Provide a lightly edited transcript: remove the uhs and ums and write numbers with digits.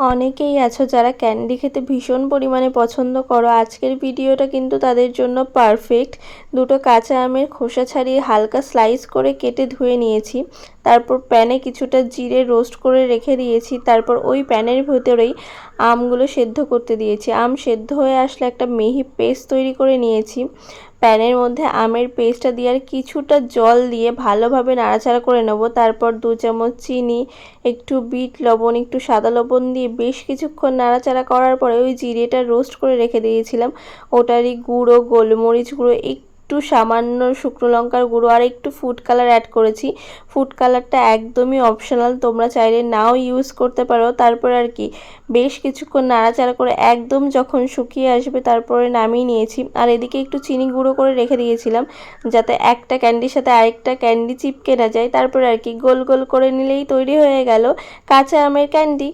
অনেকেই আছো যারা ক্যান্ডি খেতে ভীষণ পরিমাণে পছন্দ করো। আজকের ভিডিওটা কিন্তু তাদের জন্য পারফেক্ট। দুটো কাঁচা আমের খোসা ছাড়িয়ে হালকা স্লাইস করে কেটে ধুয়ে নিয়েছি। তারপর প্যানে কিছুটা জিরে রোস্ট করে রেখে দিয়েছি। তারপর ওই প্যানের ভেতরেই আমগুলো সেদ্ধ করতে দিয়েছি। আম সেদ্ধ হয়ে আসলে একটা মিহি পেস্ট তৈরি করে নিয়েছি। প্যানের মধ্যে আমের পেস্টটা দিয়ে আর কিছুটা জল দিয়ে ভালোভাবে নাড়াচাড়া করে নেব। তারপর 2 চামচ চিনি, একটু বিট লবণ, একটু সাদা লবণ দিয়ে বেশ কিছুক্ষণ নাড়াচাড়া করার পরে ওই জিরেটা রোস্ট করে রেখে দিয়েছিলাম ওটারই গুঁড়ো, গোলমরিচ গুঁড়ো, একটু সামান্য শুকনো লঙ্কার গুঁড়ো আর একটু ফুড কালার অ্যাড করেছি। ফুড কালারটা একদমই অপশনাল, তোমরা চাইলে নাও ইউজ করতে পারো। তারপর আর কি বেশ কিছুক্ষণ নাড়াচাড়া করে একদম যখন শুকিয়ে আসবে তারপরে নামিয়ে নিয়েছি। আর এদিকে একটু চিনি গুঁড়ো করে রেখে দিয়েছিলাম যাতে একটা ক্যান্ডির সাথে আরেকটা ক্যান্ডি চিপকে না যায়। তারপর আর কি গোল গোল করে নিলেই তৈরি হয়ে গেল কাঁচা আমের ক্যান্ডি।